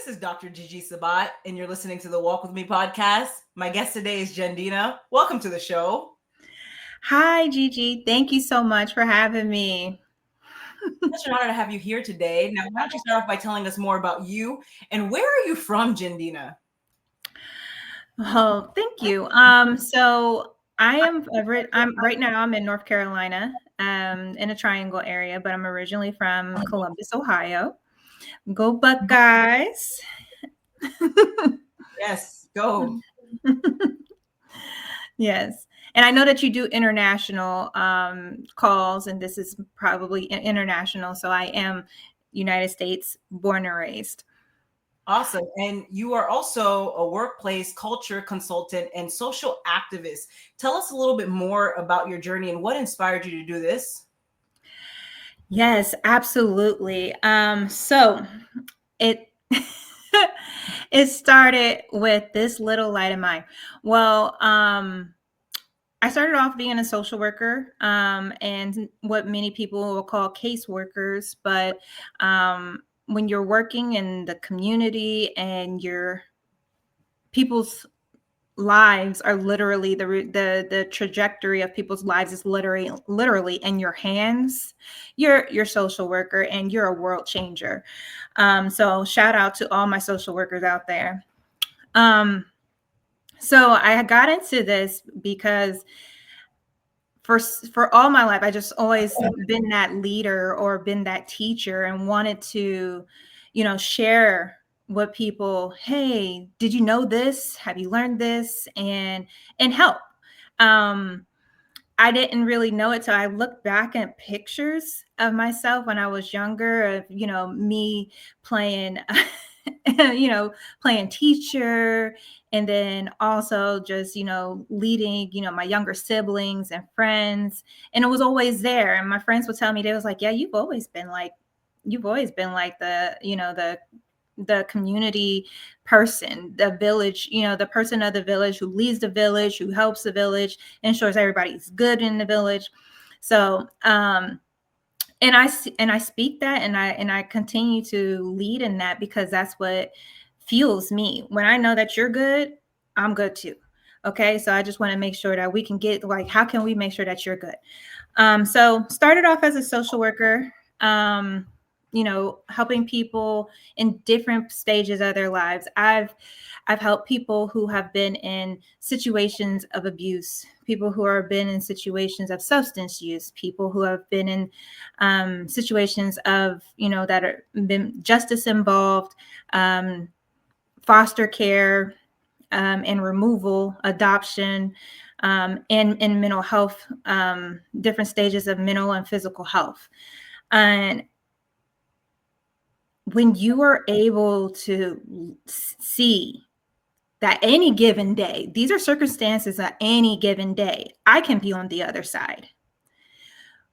This is Dr. Gigi Sabat, and you're listening to the Walk With Me podcast. My guest today is JenDina. Welcome to the show. Hi, Gigi. Thank you so much for having me. Such an honor to have you here today. Now, why don't you start off by telling us more about you and where are you from, JenDina? Oh, thank you. So I'm right now I'm in North Carolina, in a triangle area, but I'm originally from Columbus, Ohio. Go Buckeyes. Yes, go. Yes. And I know that you do international calls, and this is probably international. So I am United States born and raised. Awesome. And you are also a workplace culture consultant and social activist. Tell us a little bit more about your journey and what inspired you to do this. Yes, absolutely. So it it started with this little light of mine. Well, I started off being a social worker, and what many people will call caseworkers. But when you're working in the community and your people's lives are literally the trajectory of people's lives is literally in your hands. You're social worker and you're a world changer. So shout out to all my social workers out there. So I got into this because for all my life I just always been that leader or been that teacher and wanted to share what people, hey, did you know this, have you learned this, and help. I didn't really know it till I looked back at pictures of myself when I was younger, of me playing playing teacher, and then also just leading my younger siblings and friends, and it was always there. And my friends would tell me, they was like, yeah, you've always been like the community person, the village, the person of the village who leads the village, who helps the village, ensures everybody's good in the village. So and I speak that, and I continue to lead in that, because that's what fuels me. When I know that you're good, I'm good too. Okay, so I just want to make sure that we can get, like, how can we make sure that you're good? So started off as a social worker, helping people in different stages of their lives. I've helped people who have been in situations of abuse, people who have been in situations of substance use, people who have been in situations of, that are been justice involved, foster care, and removal, adoption, and mental health, different stages of mental and physical health. And when you are able to see that any given day, these are circumstances that any given day, I can be on the other side.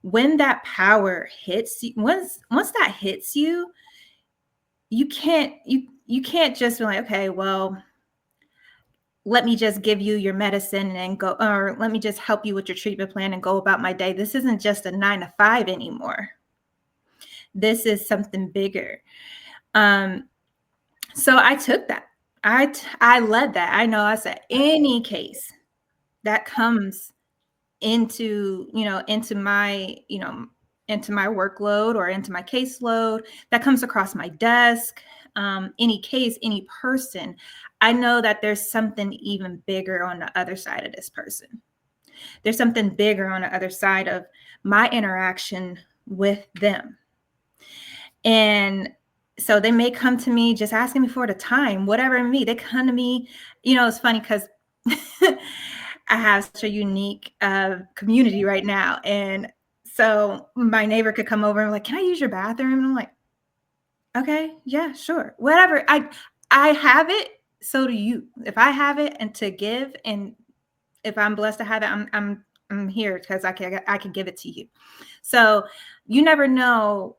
When that power hits you, once that hits you, you can't just be like, okay, well, let me just give you your medicine and go, or let me just help you with your treatment plan and go about my day. This isn't just a 9 to 5 anymore. This is something bigger. So I took that. I led that. I know I said any case that comes into my workload or into my caseload, that comes across my desk, any case, any person, I know that there's something even bigger on the other side of this person. There's something bigger on the other side of my interaction with them. And so they may come to me just asking me for the time, whatever it may be. They come to me, it's funny because I have such a unique community right now. And so my neighbor could come over and be like, can I use your bathroom? And I'm like, okay, yeah, sure. Whatever. I have it, so do you. If I have it and to give, and if I'm blessed to have it, I'm here because I can give it to you. So you never know,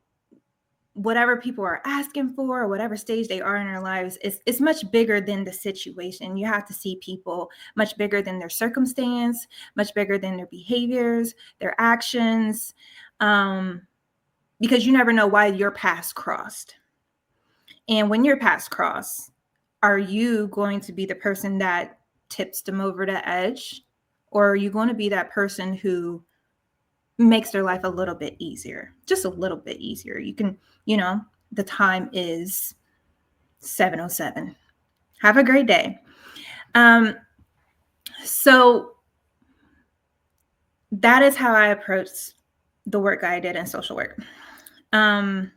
whatever people are asking for, or whatever stage they are in their lives, it's much bigger than the situation. You have to see people much bigger than their circumstance, much bigger than their behaviors, their actions, because you never know why your paths crossed. And when your paths cross, are you going to be the person that tips them over the edge? Or are you going to be that person who makes their life a little bit easier, just a little bit easier? You can, the time is 7:07. Have a great day. So that is how I approached the work I did in social work. I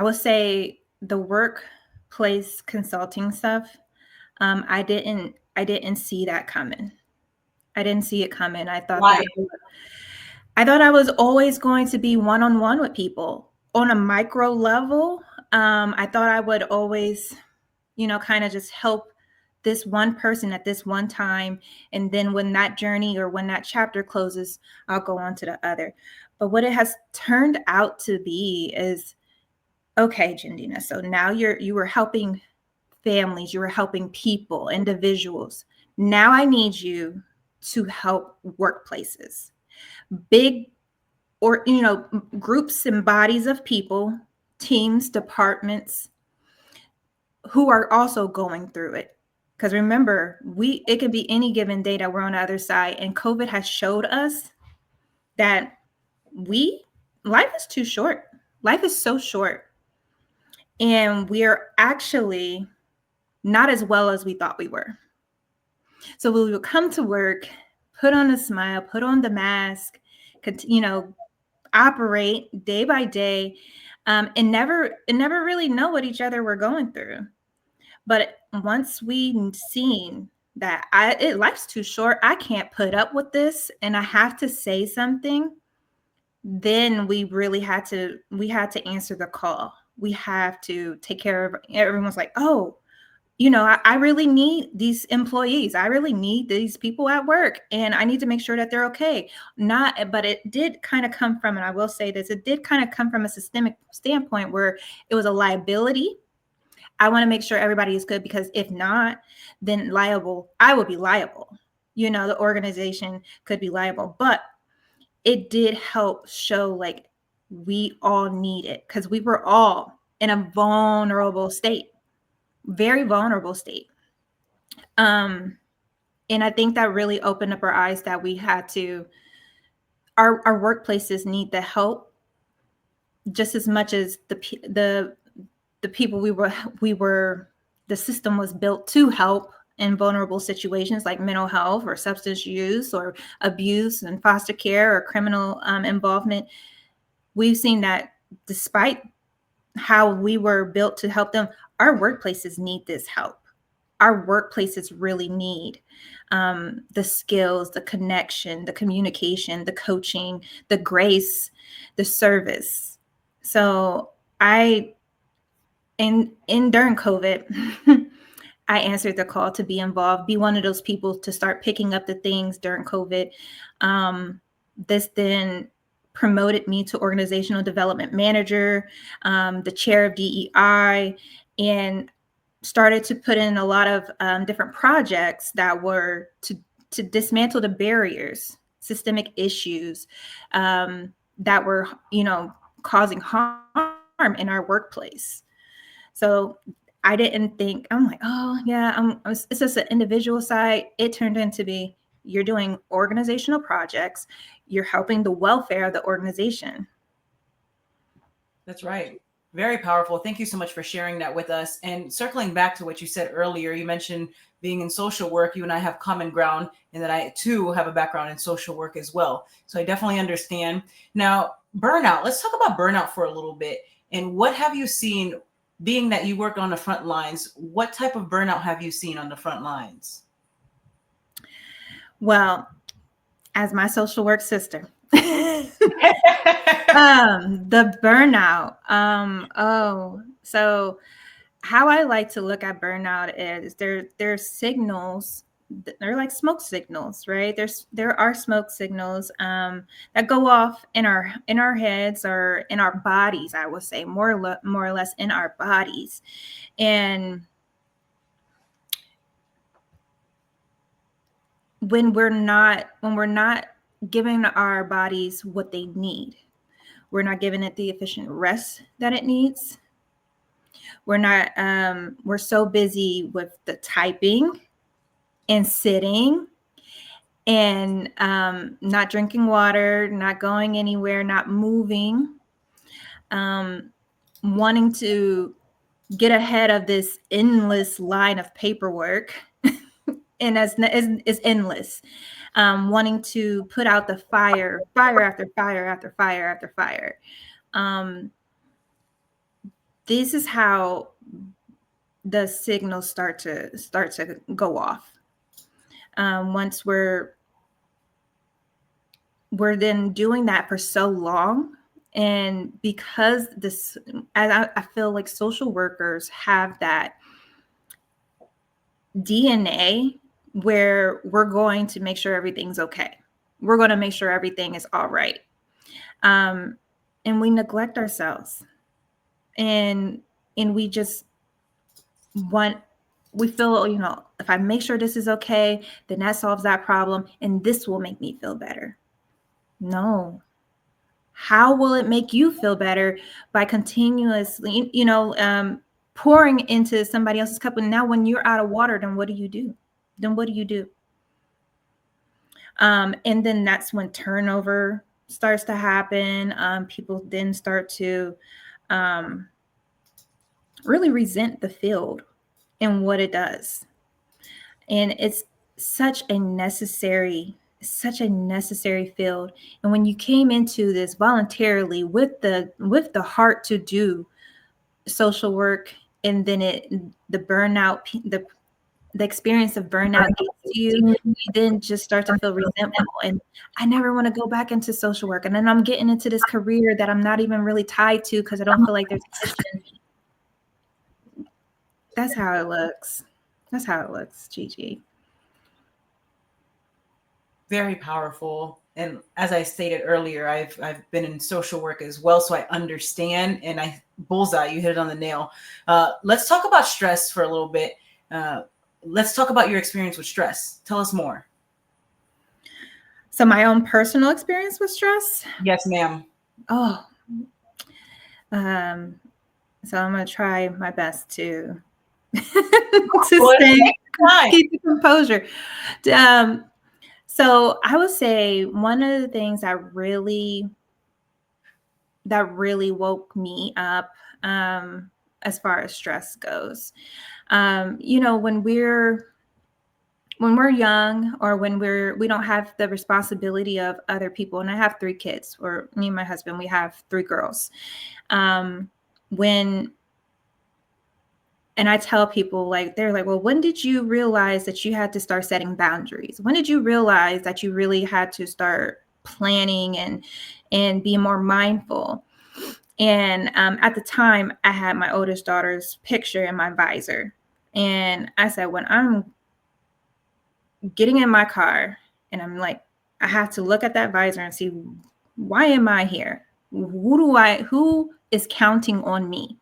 would say the workplace consulting stuff, I didn't see that coming. I didn't see it coming. Why? I thought I was always going to be one-on-one with people on a micro level. I thought I would always, kind of just help this one person at this one time. And then when that journey or when that chapter closes, I'll go on to the other. But what it has turned out to be is, okay, JenDina, so now you were helping families, you were helping people, individuals. Now I need you to help workplaces, big or groups and bodies of people, teams, departments who are also going through it. Because remember, it can be any given day that we're on the other side, and COVID has showed us that life is too short. Life is so short, and we are actually not as well as we thought we were. So we will come to work, put on a smile, put on the mask, operate day by day, and never really know what each other were going through. But once we seen that life's too short, I can't put up with this, and I have to say something, then we had to answer the call. We have to take care of. Everyone's like, oh, I really need these employees. I really need these people at work, and I need to make sure that they're okay. But it did kind of come from, and I will say this, it did kind of come from a systemic standpoint where it was a liability. I want to make sure everybody is good, because if not, then I will be liable. The organization could be liable, but it did help show like we all need it, because we were all in a vulnerable state. Very vulnerable state. And I think that really opened up our eyes that we had to, our workplaces need the help just as much as the people the system was built to help in vulnerable situations like mental health or substance use or abuse and foster care or criminal involvement. We've seen that despite how we were built to help them, our workplaces need this help. Our workplaces really need the skills, the connection, the communication, the coaching, the grace, the service. So during COVID, I answered the call to be involved, be one of those people to start picking up the things during COVID. This then promoted me to organizational development manager, the chair of DEI, and started to put in a lot of different projects that were to dismantle the barriers, systemic issues that were, causing harm in our workplace. So I didn't think, I'm like, oh yeah, it's just an individual side. It turned into be, you're doing organizational projects, you're helping the welfare of the organization. That's right. Very powerful. Thank you so much for sharing that with us. And circling back to what you said earlier, you mentioned being in social work. You and I have common ground, and that I too have a background in social work as well. So I definitely understand. Now, burnout. Let's talk about burnout for a little bit. And what have you seen, being that you work on the front lines? What type of burnout have you seen on the front lines? Well, as my social work sister, the burnout. So how I like to look at burnout is there's signals. They're like smoke signals, right? There are smoke signals that go off in our heads or in our bodies. I would say more or less in our bodies, and when we're not giving our bodies what they need, we're not giving it the efficient rest that it needs, We're so busy with the typing and sitting and not drinking water, not going anywhere, not moving, wanting to get ahead of this endless line of paperwork. And is endless, wanting to put out the fire after fire after fire after fire. This is how the signals start to go off. Once we're then doing that for so long, and because this, I feel like social workers have that DNA where we're going to make sure everything's okay. We're going to make sure everything is all right. And we neglect ourselves, and we just we feel, if I make sure this is okay, then that solves that problem, and this will make me feel better. No. How will it make you feel better? By continuously, pouring into somebody else's cup. And now when you're out of water, then what do you do? And then that's when turnover starts to happen. People then start to really resent the field and what it does. And it's such a necessary field. And when you came into this voluntarily with the heart to do social work, and then the burnout, the experience of burnout gets to you, you then just start to feel resentful. And I never want to go back into social work. And then I'm getting into this career that I'm not even really tied to because I don't feel like there's a position. That's how it looks. Gigi. Very powerful. And as I stated earlier, I've been in social work as well, so I understand. And bullseye, you hit it on the nail. Let's talk about stress for a little bit. Let's talk about your experience with stress. Tell us more. So my own personal experience with stress? Yes, ma'am. Oh. So I'm going to try my best to keep the composure. So I would say one of the things that really woke me up, as far as stress goes, when we're young, or when we don't have the responsibility of other people. And I have 3 kids, or me and my husband, we have 3 girls. And I tell people, they're like, well, when did you realize that you had to start setting boundaries? When did you realize that you really had to start planning and be more mindful? And at the time, I had my oldest daughter's picture in my visor. And I said, when I'm getting in my car and I'm like, I have to look at that visor and see, why am I here? Who is counting on me?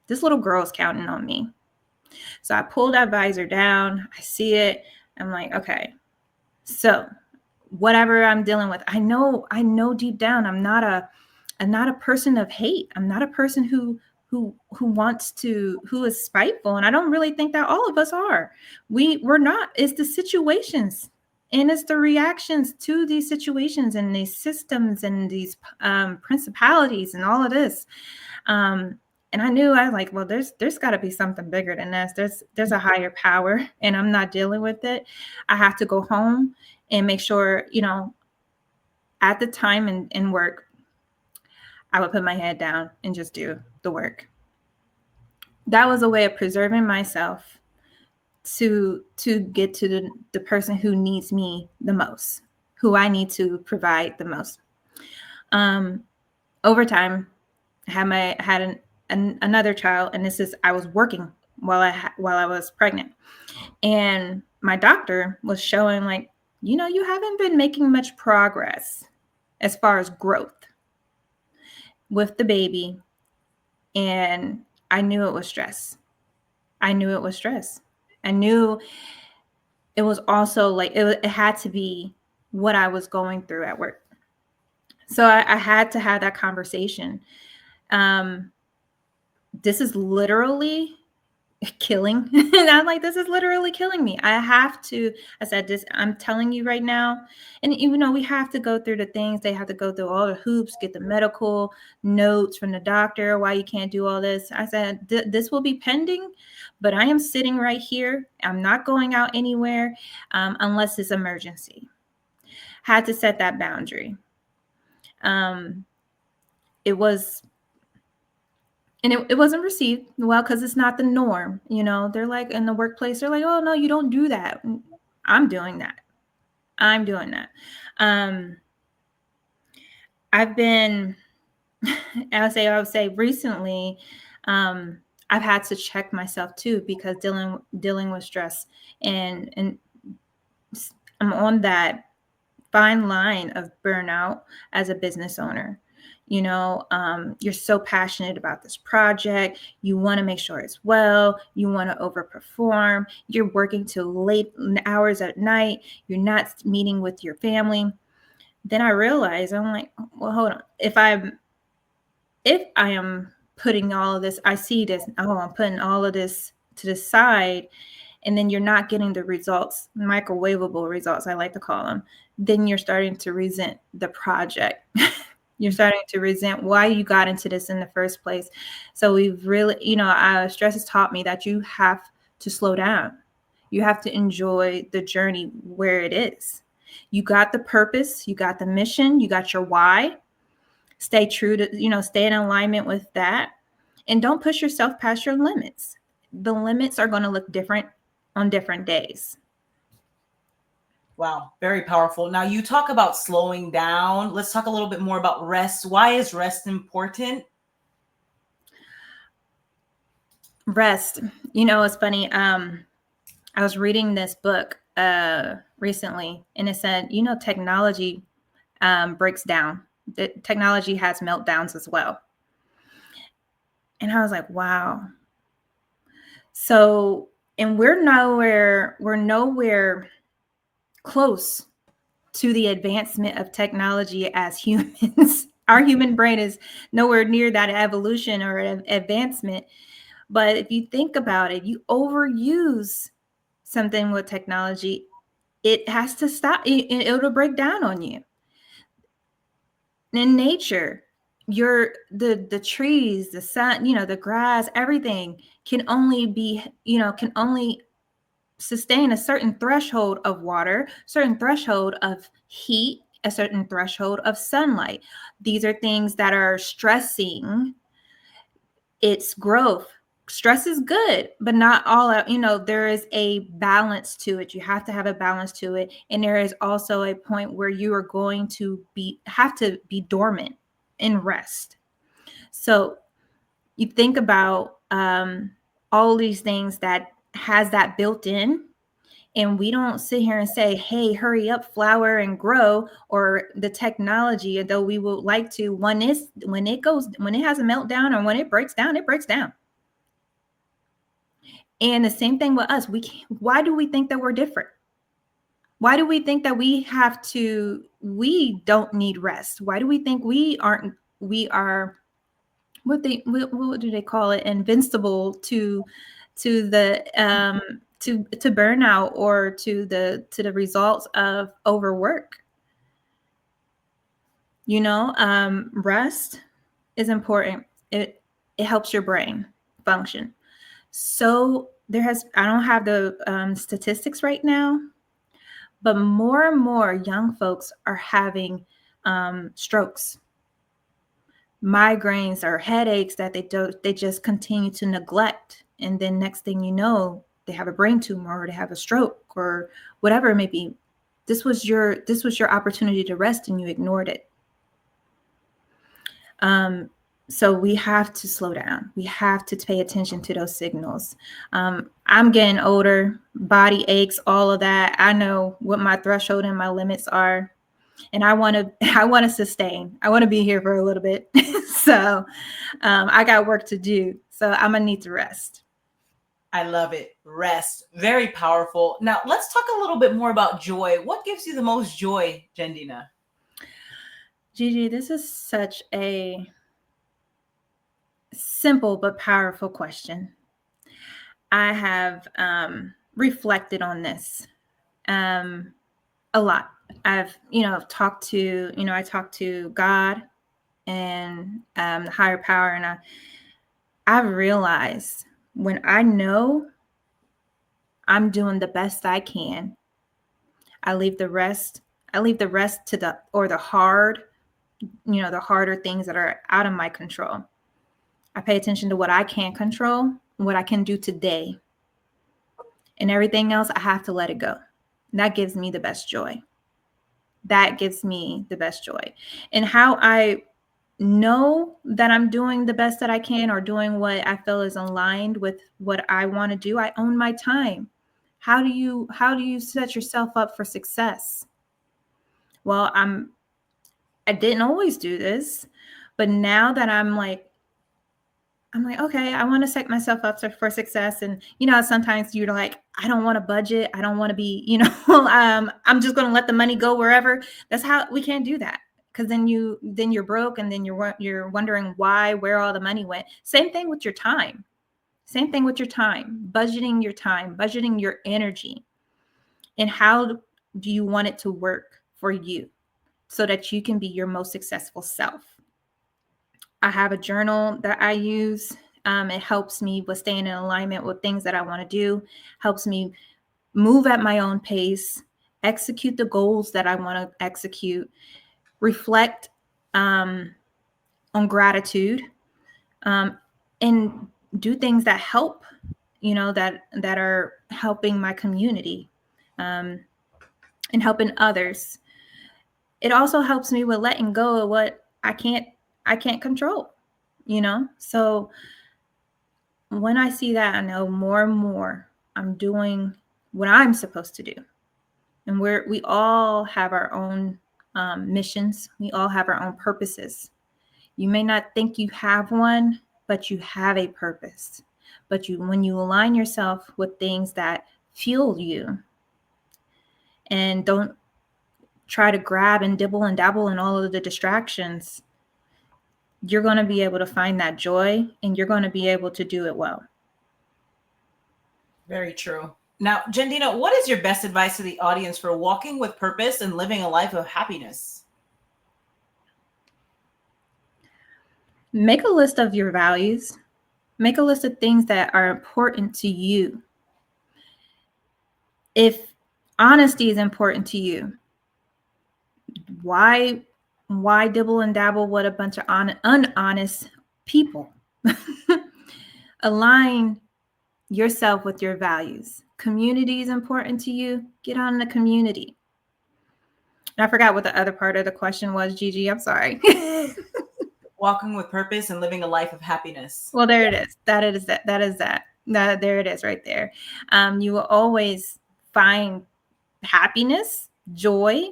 This little girl is counting on me. So I pull that visor down. I see it. I'm like, okay, so whatever I'm dealing with, I know deep down, I'm not a person of hate. I'm not a person who is spiteful. And I don't really think that all of us are. We're not. It's the situations, and it's the reactions to these situations and these systems and these principalities and all of this. And I knew, I was like, well, there's got to be something bigger than this. There's a higher power, and I'm not dealing with it. I have to go home and make sure, at the time in work, I would put my head down and just do the work. That was a way of preserving myself to get to the person who needs me the most, who I need to provide the most. Over time, I had another child, and I was working while I was pregnant, and my doctor was showing, like, you haven't been making much progress as far as growth with the baby. And I knew it was stress. I knew it was also like, it had to be what I was going through at work. So I had to have that conversation. this is literally killing. And I'm like, this is literally killing me. I said this, I'm telling you right now. And even though we have to go through the things, they have to go through all the hoops, get the medical notes from the doctor, why you can't do all this. I said, this will be pending, but I am sitting right here. I'm not going out anywhere unless it's emergency. Had to set that boundary. It was, and it wasn't received well because it's not the norm. They're like in the workplace, they're like, oh no, you don't do that. I'm doing that. um I've been I would say recently, I've had to check myself too, because dealing with stress, and I'm on that fine line of burnout as a business owner. You're so passionate about this project. You want to make sure it's well. You want to overperform. You're working till late hours at night. You're not meeting with your family. Then I realize, I'm like, well, hold on. If I am putting all of this, I see this, oh, I'm putting all of this to the side, and then you're not getting the results, microwavable results, I like to call them, then you're starting to resent the project. You're starting to resent why you got into this in the first place. So we've really, stress has taught me that you have to slow down. You have to enjoy the journey where it is. You got the purpose, you got the mission, you got your why. Stay true to, stay in alignment with that. And don't push yourself past your limits. The limits are going to look different on different days. Wow, very powerful. Now you talk about slowing down. Let's talk a little bit more about rest. Why is rest important? Rest. It's funny. I was reading this book recently, and it said, technology breaks down. Technology has meltdowns as well. And I was like, wow. So, and we're nowhere close to the advancement of technology as humans. Our human brain is nowhere near that evolution or advancement. But if you think about it, you overuse something with technology, it has to stop. It'll break down on you. In nature, the trees, the sun, the grass, everything can only sustain a certain threshold of water, certain threshold of heat, a certain threshold of sunlight. These are things that are stressing its growth. Stress is good, but not all out. There is a balance to it. You have to have a balance to it. And there is also a point where you are going to have to be dormant and rest. So you think about all these things that has that built in, and we don't sit here and say, hey, hurry up, flower and grow, or the technology, though we would like to. When it has a meltdown, or when it breaks down, it breaks down. And the same thing with us. Why do we think that we're different? Why do we think that we don't need rest? Why do we think we are, what do they call it? Invincible to the, to burnout, or to the results of overwork? Rest is important. It helps your brain function. So I don't have the statistics right now, but more and more young folks are having strokes, migraines, or headaches that they just continue to neglect. And then next thing you know, they have a brain tumor, or they have a stroke, or whatever it may be. This was your opportunity to rest, and you ignored it. So we have to slow down. We have to pay attention to those signals. I'm getting older, body aches, all of that. I know what my threshold and my limits are, and I want to sustain. I want to be here for a little bit. So I got work to do. So I'm gonna need to rest. I love it. Rest. Very powerful. Now let's talk a little bit more about joy. What gives you the most joy, JenDina? Gigi, this is such a Simple but powerful question. I have reflected on this a lot. I've, talked to, I talked to God and the higher power, and I've realized when I know I'm doing the best I can, I leave the rest. I leave the rest to the hard, the harder things that are out of my control. I pay attention to what I can control, what I can do today, and everything else I have to let it go. That gives me the best joy. That gives me the best joy. And how I know that I'm doing the best that I can, or doing what I feel is aligned with what I want to do, I own my time. How do you set yourself up for success? Well, I didn't always do this, but now that I'm like, okay, I want to set myself up for success. And sometimes you're like, I don't want to budget. I don't want to be, I'm just going to let the money go wherever. That's how we can't do that, because then you're broke, and then you're wondering where all the money went. Same thing with your time. Same thing with your time. Budgeting your energy, and how do you want it to work for you so that you can be your most successful self. I have a journal that I use. It helps me with staying in alignment with things that I want to do, helps me move at my own pace, execute the goals that I want to execute, reflect on gratitude, and do things that help, that are helping my community, and helping others. It also helps me with letting go of what I can't control, So when I see that, I know more and more I'm doing what I'm supposed to do. And we all have our own missions. We all have our own purposes. You may not think you have one, but you have a purpose. But when you align yourself with things that fuel you, and don't try to grab and dibble and dabble in all of the distractions, you're going to be able to find that joy, and you're going to be able to do it well. Very true. Now, JenDina, what is your best advice to the audience for walking with purpose and living a life of happiness? Make a list of your values. Make a list of things that are important to you. If honesty is important to you, why dibble and dabble with a bunch of unhonest people? Align yourself with your values. Community is important to you. Get on the community. And I forgot what the other part of the question was, Gigi. I'm sorry. Walking with purpose and living a life of happiness. Well, there it is. That is that. There it is right there. You will always find happiness, joy,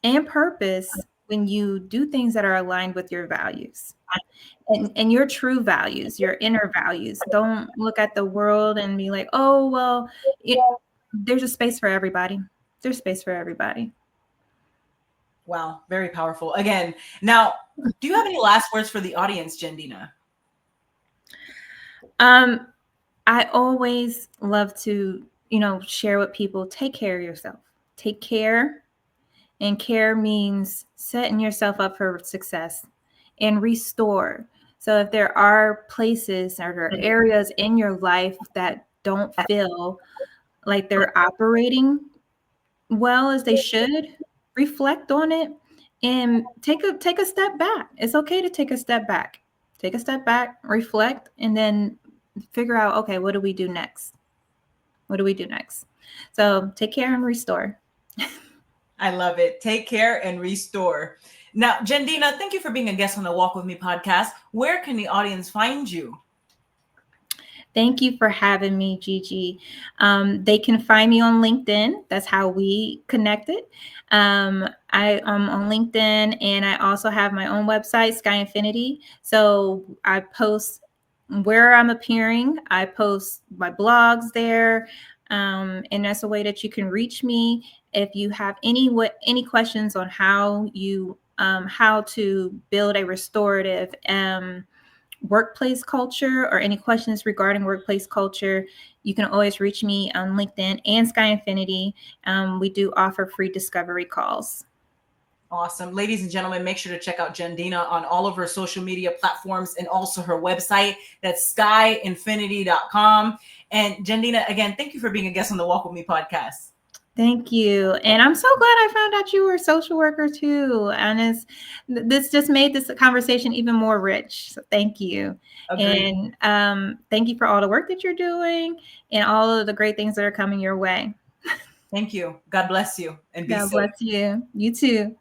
and purpose when you do things that are aligned with your values. And your true values, your inner values. Don't look at the world and be like, oh, well, there's a space for everybody. There's space for everybody. Wow, very powerful. Again, now, do you have any last words for the audience, JenDina? I always love to, share with people, take care of yourself. Take care. And care means setting yourself up for success, and restore. So if there are places or areas in your life that don't feel like they're operating well as they should, reflect on it and take a step back. It's okay to take a step back. Take a step back, reflect, and then figure out, okay, what do we do next? What do we do next? So take care and restore. I love it. Take care and restore. Now, JenDina, thank you for being a guest on the Walk With Me podcast. Where can the audience find you? Thank you for having me, Gigi. They can find me on LinkedIn. That's how we connected. I am on LinkedIn, and I also have my own website, Sky Infinity. So I post where I'm appearing. I post my blogs there. And that's a way that you can reach me. If you have any questions on how to build a restorative workplace culture or any questions regarding workplace culture, you can always reach me on LinkedIn and Sky Infinity. We do offer free discovery calls. Awesome. Ladies and gentlemen, make sure to check out JenDina on all of her social media platforms and also her website. That's skyinfinity.com. And JenDina, again, thank you for being a guest on the Walk With Me podcast. Thank you. And I'm so glad I found out you were a social worker too. And this just made this conversation even more rich. So thank you. Agreed. And thank you for all the work that you're doing and all of the great things that are coming your way. Thank you. God bless you and be God safe. bless you. You too.